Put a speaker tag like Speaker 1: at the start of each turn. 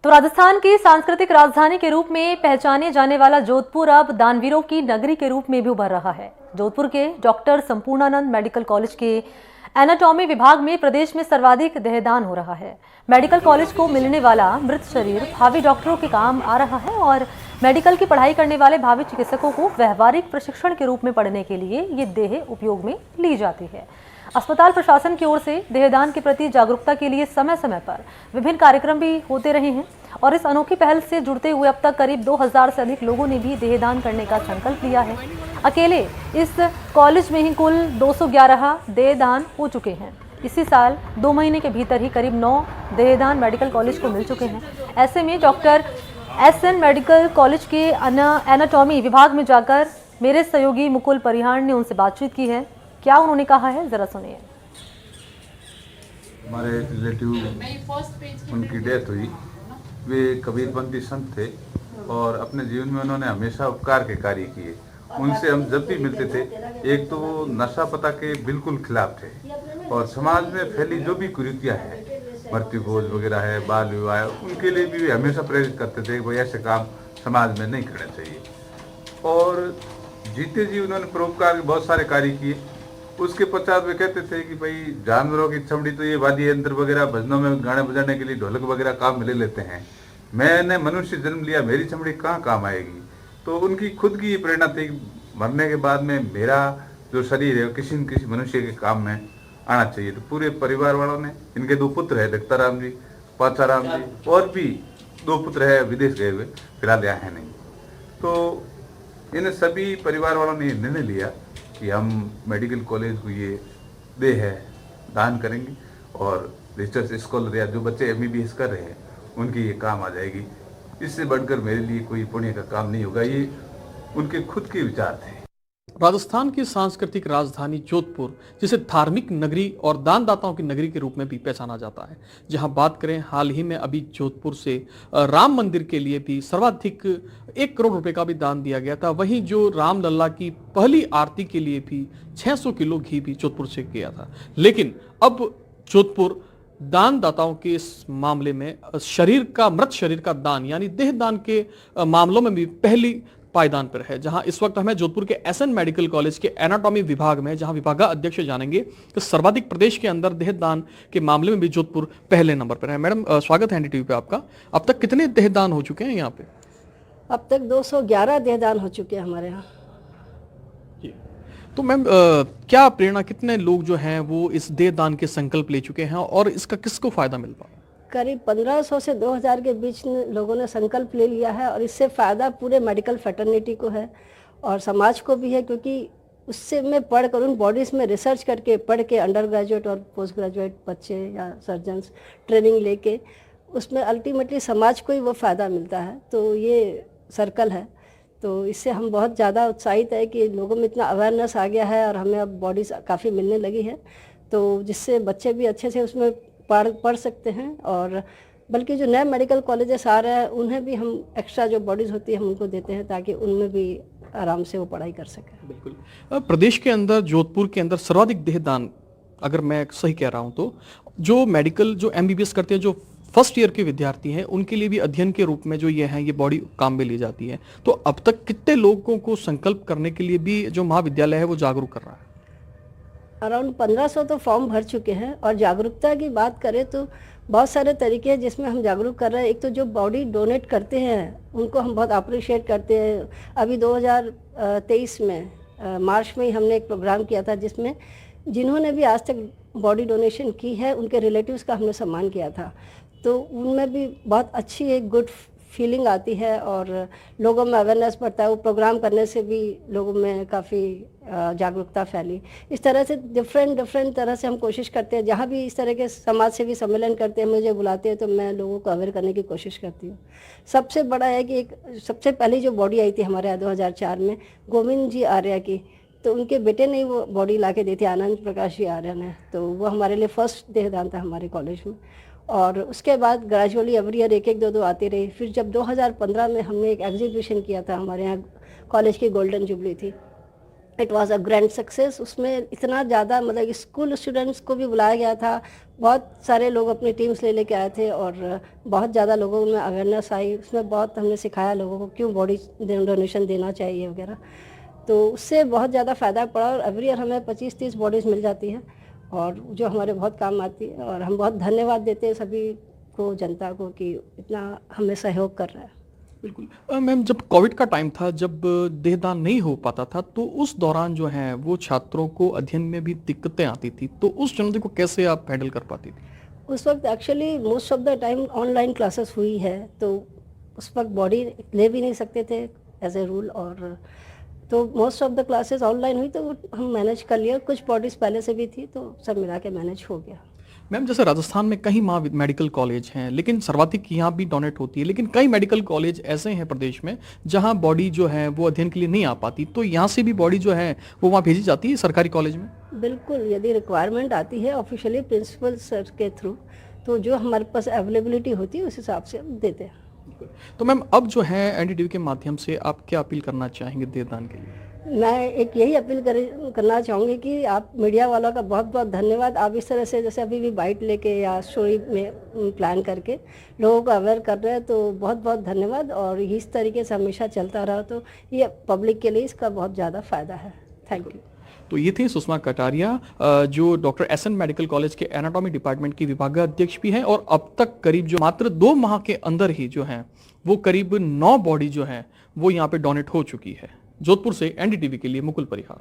Speaker 1: तो राजस्थान की सांस्कृतिक राजधानी के रूप में पहचाने जाने वाला जोधपुर अब दानवीरों की नगरी के रूप में भी उभर रहा है। जोधपुर के डॉक्टर संपूर्णानंद मेडिकल कॉलेज के एनाटॉमी विभाग में प्रदेश में सर्वाधिक देहदान हो रहा है। मेडिकल कॉलेज को मिलने वाला मृत शरीर भावी डॉक्टरों के काम आ रहा है और मेडिकल की पढ़ाई करने वाले भावी चिकित्सकों को व्यवहारिक प्रशिक्षण के रूप में पढ़ने के लिए ये देह उपयोग में ली जाती है। अस्पताल प्रशासन की ओर से देहदान के प्रति जागरूकता के लिए समय समय पर विभिन्न कार्यक्रम भी होते रहे हैं और इस अनोखी पहल से जुड़ते हुए अब तक करीब 2000 से अधिक लोगों ने भी देहदान करने का संकल्प लिया है। अकेले इस कॉलेज में ही कुल 211 देहदान हो चुके हैं। इसी साल 2 महीने के भीतर ही करीब 9 देहदान मेडिकल कॉलेज को मिल चुके हैं। ऐसे में डॉक्टर SN मेडिकल कॉलेज के एनाटॉमी विभाग में जाकर मेरे सहयोगी मुकुल परिहार ने उनसे बातचीत की है। क्या उन्होंने कहा है, जरा सुनिए।
Speaker 2: हमारे रिलेटिव उनकी डेथ हुई। वे कबीरपंथी संत थे और अपने जीवन में उन्होंने हमेशा उपकार के कार्य किए। उनसे हम जब भी मिलते थे, एक तो वो नशा पता के बिल्कुल खिलाफ थे और समाज में फैली जो भी कुरीतियाँ हैं, मृत्यु भोज वगैरह है, बाल विवाह, उनके लिए भी वे हमेशा प्रेरित करते थे कि भाई ऐसे काम समाज में नहीं करने चाहिए। और जीते जी उन्होंने परोपकार के बहुत सारे कार्य किए। उसके पश्चात वे कहते थे कि भाई जानवरों की चमड़ी तो ये वाद्य यंत्र वगैरह भजनों में गाने बजाने के लिए ढोलक वगैरह काम में ले लेते हैं, मैंने मनुष्य जन्म लिया, मेरी चमड़ी कहाँ काम आएगी। तो उनकी खुद की ये प्रेरणा थी कि मरने के बाद में मेरा जो शरीर है किसी न किसी मनुष्य के काम में आना चाहिए। तो पूरे परिवार वालों ने, इनके 2 पुत्र है, दत्ताराम जी, पाचाराम जी, और भी 2 पुत्र है विदेश गए हुए, फिलहाल यहाँ है नहीं। तो इन सभी परिवार वालों ने निर्णय लिया कि हम मेडिकल कॉलेज को ये देह है दान करेंगे और रिसर्च स्कॉलर या जो बच्चे MBBS कर रहे हैं उनकी ये काम आ जाएगी। इससे बढ़कर मेरे लिए कोई पुण्य का काम नहीं होगा। ये उनके खुद के विचार थे।
Speaker 3: राजस्थान की सांस्कृतिक राजधानी जोधपुर, जिसे धार्मिक नगरी और दानदाताओं की नगरी के रूप में भी पहचाना जाता है, जहां बात करें हाल ही में अभी जोधपुर से राम मंदिर के लिए भी सर्वाधिक 1 करोड़ रुपए का भी दान दिया गया था। वहीं जो रामलला की पहली आरती के लिए भी 600 किलो घी भी जोधपुर से गया था। लेकिन अब जोधपुर दानदाताओं के इस मामले में मृत शरीर का दान यानी देह दान के मामलों में भी पहली पायदान पर है। जहां इस वक्त हमें जोधपुर के SN मेडिकल कॉलेज के एनाटॉमी विभाग में, जहां विभागाध्यक्ष जानेंगे कि सर्वाधिक प्रदेश के अंदर देहदान के मामले में भी जोधपुर पहले नंबर पर है। मैडम स्वागत है NDTV पे आपका। अब तक कितने देहदान हो चुके हैं यहाँ पे?
Speaker 4: अब तक 211 देहदान हो चुके हैं हमारे यहाँ।
Speaker 3: तो मैम क्या प्रेरणा, कितने लोग जो हैं वो इस देहदान के संकल्प ले चुके हैं और इसका किसको फायदा मिल पा?
Speaker 4: करीब 1500 से 2000 के बीच लोगों ने संकल्प ले लिया है और इससे फ़ायदा पूरे मेडिकल फैटर्निटी को है और समाज को भी है, क्योंकि उससे में पढ़कर उन बॉडीज़ में रिसर्च करके पढ़ के अंडर ग्रेजुएट और पोस्ट ग्रेजुएट बच्चे या सर्जन्स ट्रेनिंग लेके उसमें अल्टीमेटली समाज को ही वो फ़ायदा मिलता है। तो ये सर्कल है। तो इससे हम बहुत ज़्यादा उत्साहित है कि लोगों में इतना अवेयरनेस आ गया है और हमें अब बॉडीज़ काफ़ी मिलने लगी है, तो जिससे बच्चे भी अच्छे से उसमें पढ़ सकते हैं। और बल्कि जो नए मेडिकल कॉलेजेस आ रहे हैं उन्हें भी हम एक्स्ट्रा जो बॉडीज़ होती है हम उनको देते हैं ताकि उनमें भी आराम से वो पढ़ाई कर सकें।
Speaker 3: बिल्कुल। प्रदेश के अंदर, जोधपुर के अंदर सर्वाधिक देहदान, अगर मैं सही कह रहा हूं तो जो मेडिकल जो MBBS करते हैं, जो फर्स्ट ईयर के विद्यार्थी हैं, उनके लिए भी अध्ययन के रूप में जो ये हैं ये बॉडी काम में ली जाती है। तो अब तक कितने लोगों को संकल्प करने के लिए भी जो महाविद्यालय है वो जागरूक कर रहा है?
Speaker 4: अराउंड 1500 तो फॉर्म भर चुके हैं। और जागरूकता की बात करें तो बहुत सारे तरीके हैं जिसमें हम जागरूक कर रहे हैं। एक तो जो बॉडी डोनेट करते हैं उनको हम बहुत अप्रिशिएट करते हैं। अभी 2023 में मार्च में ही हमने एक प्रोग्राम किया था जिसमें जिन्होंने भी आज तक बॉडी डोनेशन की है उनके रिलेटिव्स का हमने सम्मान किया था। तो उनमें भी बहुत अच्छी एक गुड फीलिंग आती है और लोगों में अवेयरनेस बढ़ता है। वो प्रोग्राम करने से भी लोगों में काफ़ी जागरूकता फैली। इस तरह से डिफरेंट तरह से हम कोशिश करते हैं। जहाँ भी इस तरह के समाज सेवी सम्मेलन करते हैं, मुझे बुलाते हैं, तो मैं लोगों को अवेयर करने की कोशिश करती हूँ। सबसे बड़ा है कि एक सबसे पहली जो बॉडी आई थी हमारे यहाँ 2004 में गोविंद जी आर्य की, तो उनके बेटे ने वो बॉडी ला के दी थी, आनंद प्रकाश जी आर्य ने। तो वो हमारे लिए फर्स्ट देहदान था हमारे कॉलेज में। और उसके बाद ग्रेजुअली एवरी ईयर 1-1, 2-2 आती रही। फिर जब 2015 में हमने एक एग्जीबिशन किया था, हमारे यहाँ कॉलेज की गोल्डन जुबली थी, it was a grand success. उसमें इतना ज़्यादा मतलब स्कूल स्टूडेंट्स को भी बुलाया गया था, बहुत सारे लोग अपनी टीम्स ले लेके आए थे और बहुत ज़्यादा लोगों में अवेयरनेस आई। उसमें बहुत हमने सिखाया लोगों को क्यों बॉडी डोनेशन देना चाहिए वगैरह, तो उससे बहुत ज़्यादा फ़ायदा पड़ा और एवरी ईयर हमें 25-30 बॉडीज़ मिल जाती हैं और जो हमारे बहुत काम आती है और हम बहुत धन्यवाद देते हैं सभी को, जनता को, कि इतना हमें सहयोग कर रहा है।
Speaker 3: बिल्कुल मैम, जब कोविड का टाइम था, जब देहदान नहीं हो पाता था, तो उस दौरान जो है वो छात्रों को अध्ययन में भी दिक्कतें आती थी, तो उस चुनौती को कैसे आप हैंडल कर पाती थी?
Speaker 4: उस वक्त actually most of the time online classes हुई है, तो उस वक्त बॉडी ले भी नहीं सकते थे एज ए रूल, और तो most of the classes online हुई, तो हम मैनेज कर लिया। कुछ बॉडीज़ पहले से भी थी, तो सब मिला के मैनेज हो गया।
Speaker 3: मैम, जैसे राजस्थान में कई मेडिकल कॉलेज हैं, लेकिन सर्वाधिक यहाँ भी डोनेट होती है, लेकिन कई मेडिकल कॉलेज ऐसे हैं प्रदेश में जहाँ बॉडी जो है वो अध्ययन के लिए नहीं आ पाती, तो यहाँ से भी बॉडी जो है वो वहाँ भेजी जाती है सरकारी कॉलेज में?
Speaker 4: बिल्कुल, यदि रिक्वायरमेंट आती है ऑफिशियली प्रिंसिपल सर के थ्रू, तो जो हमारे पास अवेलेबिलिटी होती है उस हिसाब से हम देते हैं।
Speaker 3: तो मैम, अब जो है एनडीटीवी के माध्यम से आप क्या अपील करना चाहेंगे देहदान के लिए?
Speaker 4: मैं एक यही अपील करना चाहूँगी कि आप मीडिया वालों का बहुत बहुत धन्यवाद। आप इस तरह से जैसे अभी भी बाइट लेके या स्टोरी में प्लान करके लोगों को अवेयर कर रहे हैं, तो बहुत बहुत धन्यवाद। और इस तरीके से हमेशा चलता रहा तो ये पब्लिक के लिए इसका बहुत ज़्यादा फ़ायदा है। Thank you.
Speaker 3: तो ये थे सुषमा कटारिया, जो डॉक्टर एसएन मेडिकल कॉलेज के एनाटॉमी डिपार्टमेंट की विभागाध्यक्ष भी हैं, और अब तक करीब जो मात्र 2 माह के अंदर ही जो है वो करीब 9 बॉडी जो है वो यहाँ पे डोनेट हो चुकी है। जोधपुर से एनडीटीवी के लिए मुकुल परिहार।